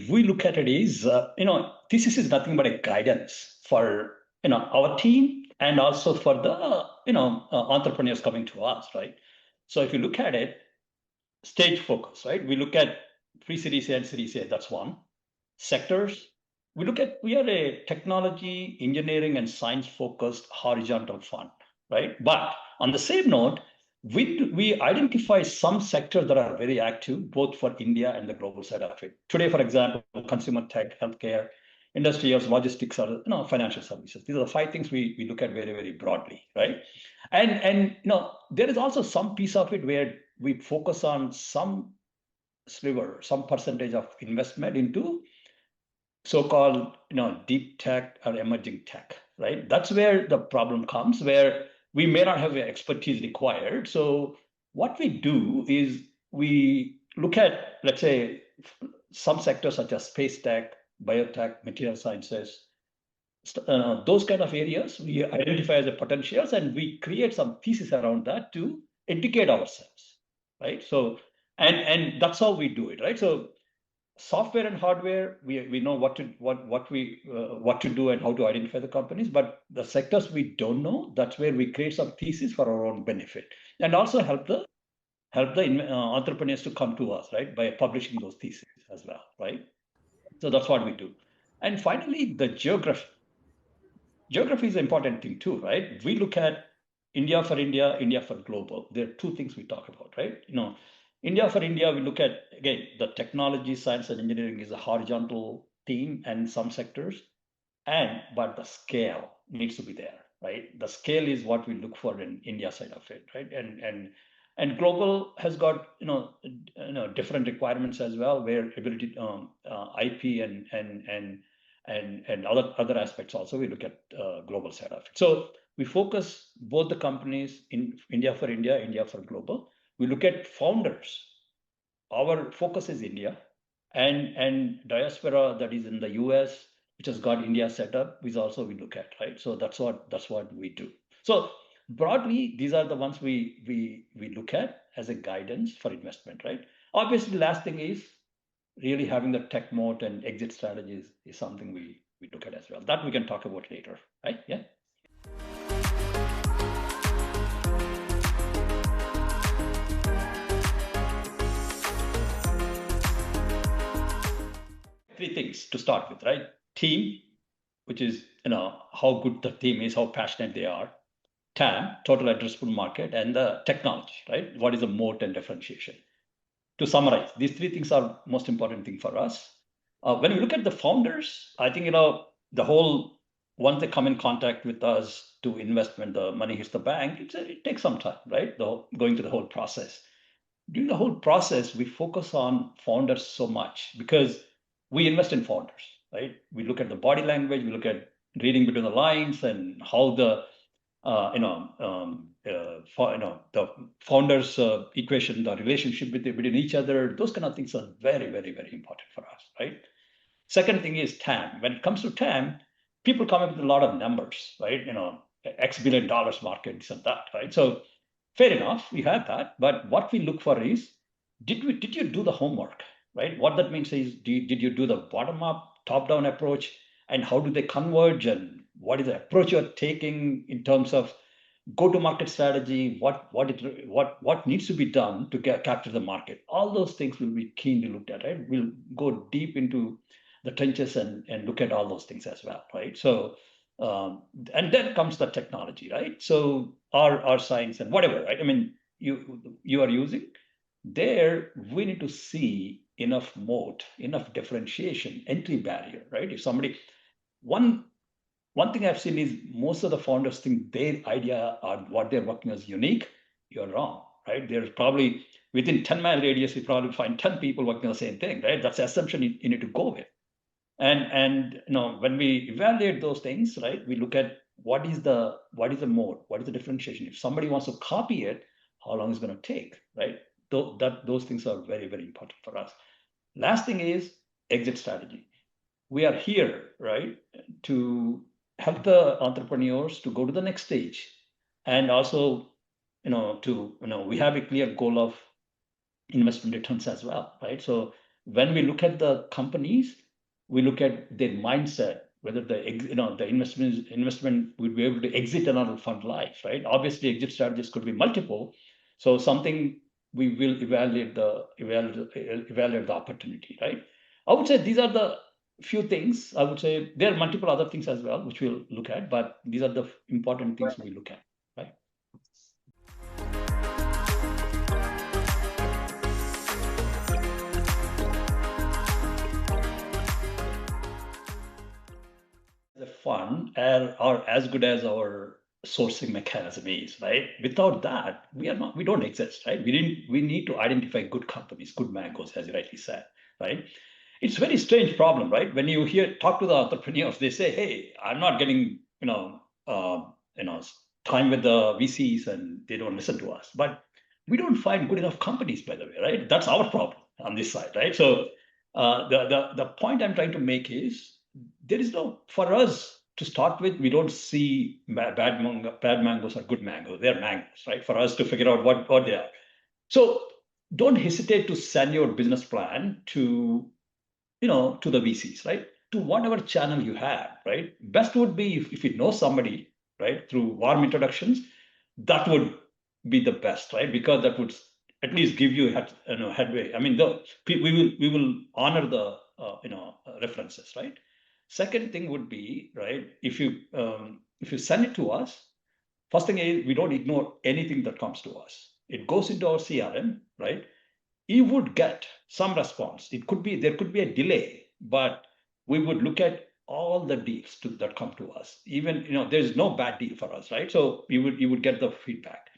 We look at it is, thesis is nothing but a guidance for, our team and also for the, entrepreneurs coming to us, right? So if you look at it, stage focus, right? We look at pre-series A and series A, that's one. Sectors, we are a technology, engineering, and science focused horizontal fund, right? But on the same note, we identify some sectors that are very active, both for India and the global side of it. Today, for example, consumer tech, healthcare, industrials, logistics, or financial services. These are the five things we look at very, very broadly, right? And there is also some piece of it where we focus on some sliver, some percentage of investment into so-called deep tech or emerging tech, right? That's where the problem comes, where we may not have the expertise required. So what we do is we look at, let's say, some sectors such as space tech, biotech, material sciences, those kind of areas we identify as a potentials, and we create some thesis around that to educate ourselves, right? So and that's how we do it, right? So software and hardware, we know what to do and how to identify the companies, but the sectors we don't know, that's where we create some thesis for our own benefit, and also help the entrepreneurs to come to us, right, by publishing those theses as well, right? So that's what we do. And finally, the geography. Geography is an important thing too, right? We look at India for India, India for global. There are two things we talk about, right? India for India, we look at, again, the technology, science, and engineering is a horizontal theme and some sectors, but the scale needs to be there, right? The scale is what we look for in India side of it, right? And global has got different requirements as well, where ability IP and other aspects also we look at global side of it. So we focus both the companies in India for India, India for global. We look at founders. Our focus is India and diaspora that is in the US, which has got India set up, is also we look at, right? So that's what we do. So broadly, these are the ones we look at as a guidance for investment, right? Obviously, the last thing is really having the tech moat and exit strategies is something we look at as well. That we can talk about later, right? Yeah. Three things to start with, right? Team, which is how good the team is, how passionate they are. TAM, total addressable market, and the technology, right? What is the moat and differentiation? To summarize, these three things are most important thing for us. When you look at the founders, I think the whole once they come in contact with us to investment, the money hits the bank. It takes some time, right? Going through the whole process. During the whole process, we focus on founders so much because we invest in founders, right? We look at the body language, we look at reading between the lines, and how the the founders' equation, the relationship between each other, those kind of things are very, very, very important for us, right? Second thing is TAM. When it comes to TAM, people come up with a lot of numbers, right? X billion dollars market, this and that, right? So fair enough, we have that. But what we look for is, did you do the homework, right? What that means is, did you do the bottom up, top down approach, and how do they converge, and what is the approach you're taking in terms of go-to-market strategy? What needs to be done to capture the market? All those things will be keenly looked at, right? We'll go deep into the trenches and look at all those things as well, right? So and then comes the technology, right? So our science and whatever, right? I mean, you are using there, we need to see enough moat, enough differentiation, entry barrier, right? If somebody one thing I've seen is most of the founders think their idea or what they're working on is unique. You're wrong, right? There's probably within 10-mile radius, you probably find 10 people working on the same thing, right? That's the assumption you need to go with. And when we evaluate those things, right, we look at what is the mode, what is the differentiation? If somebody wants to copy it, how long is it going to take, right? Those things are very, very important for us. Last thing is exit strategy. We are here, right, to help the entrepreneurs to go to the next stage, and also, we have a clear goal of investment returns as well, right? So when we look at the companies, we look at their mindset, whether the investment would be able to exit another fund life, right? Obviously, exit strategies could be multiple. So something we will evaluate the opportunity, right? I would say these are the few things. I would say there are multiple other things as well, which we'll look at, but these are the important things we look at, right? The fund are as good as our sourcing mechanism is, right? Without that, we don't exist, right? We need to identify good companies, good mangoes, as you rightly said, right? It's a very strange problem, right? When you talk to the entrepreneurs, they say, "Hey, I'm not getting, time with the VCs, and they don't listen to us." But we don't find good enough companies, by the way, right? That's our problem on this side, right? So the point I'm trying to make is there is no, for us to start with, we don't see bad mangoes or good mangoes. They're mangoes, right? For us to figure out what they are. So don't hesitate to send your business plan to to the VCs, right? To whatever channel you have, right? Best would be if you know somebody, right, through warm introductions, that would be the best, right? Because that would at least give you headway. I mean, we will honor the references, right? Second thing would be, right, if you send it to us, first thing is we don't ignore anything that comes to us. It goes into our CRM, right? You would get some response. There could be a delay, but we would look at all the deals that come to us. Even there's no bad deal for us, right? So you would get the feedback.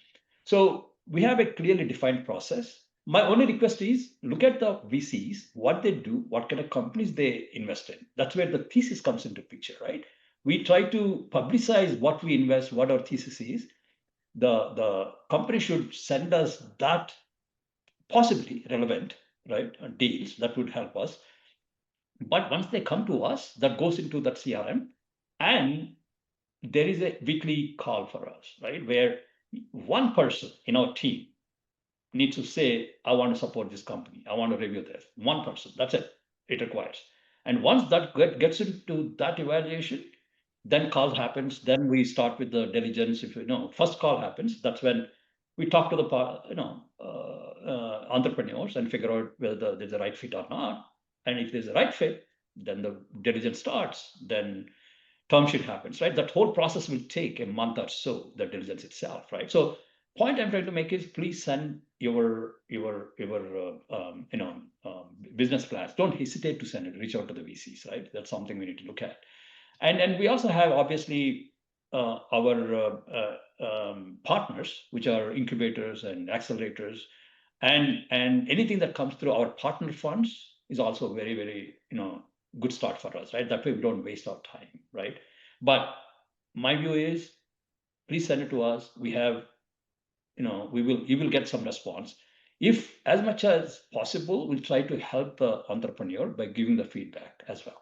So we have a clearly defined process. My only request is look at the VCs, what they do, what kind of companies they invest in. That's where the thesis comes into picture, right? We try to publicize what we invest, what our thesis is. The company should send us that possibly relevant, right, deals that would help us. But once they come to us, that goes into that CRM, and there is a weekly call for us, right, where one person in our team needs to say, "I want to support this company. I want to review this." One person, that's it. It requires. And once that gets into that evaluation, then call happens. Then we start with the diligence. If first call happens, that's when we talk to the entrepreneurs and figure out whether there's a right fit or not. And if there's a right fit, then the diligence starts. Then term sheet happens, right? That whole process will take a month or so, the diligence itself, right? So point I'm trying to make is please send your business plans. Don't hesitate to send it. Reach out to the VCs, right? That's something we need to look at. And we also have obviously our partners, which are incubators and accelerators, and anything that comes through our partner funds is also very, very good start for us, right? That way we don't waste our time, right? But my view is, please send it to us. We have, you will get some response. If as much as possible, we'll try to help the entrepreneur by giving the feedback as well.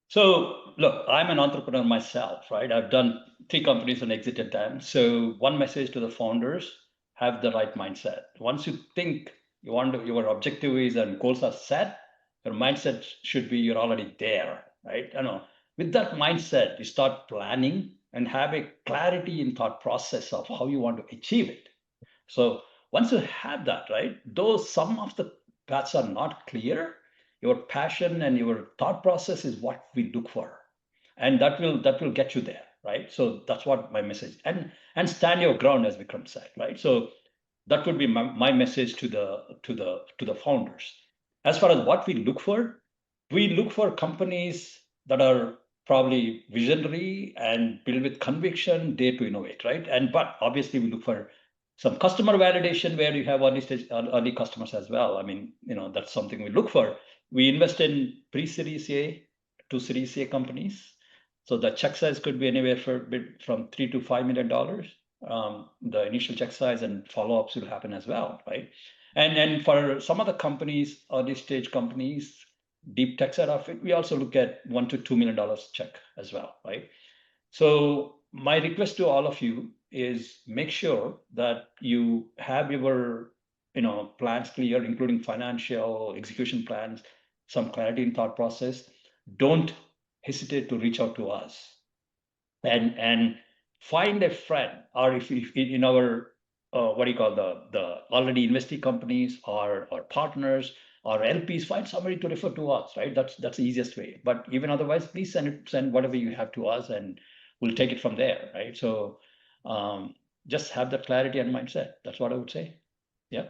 So look, I'm an entrepreneur myself, right? I've done 3 companies and exited them. So one message to the founders: have the right mindset. Once you think your objective is and goals are set, your mindset should be you're already there, right? With that mindset, you start planning and have a clarity in thought process of how you want to achieve it. So once you have that, right, though some of the paths are not clear, your passion and your thought process is what we look for, and that will get you there, right? So that's what my message. And stand your ground, as Vikram said, right? So that would be my message to the founders. As far as what we look for companies that are probably visionary and build with conviction, dare to innovate, right? But obviously we look for some customer validation where you have early customers as well. I mean, that's something we look for. We invest in pre-Series A to Series A companies. So the check size could be anywhere from $3 to $5 million. The initial check size and follow-ups will happen as well, right? And for some of the companies, early stage companies, deep tech side of it, we also look at $1 to $2 million check as well, right? So my request to all of you is make sure that you have your plans clear, including financial execution plans, some clarity in thought process. Don't hesitate to reach out to us and find a friend, or if in our what do you call the already invested companies or partners or LPs, find somebody to refer to us, right? That's the easiest way. But even otherwise, please send whatever you have to us, and we'll take it from there, right? So just have that clarity and mindset. That's what I would say. Yeah.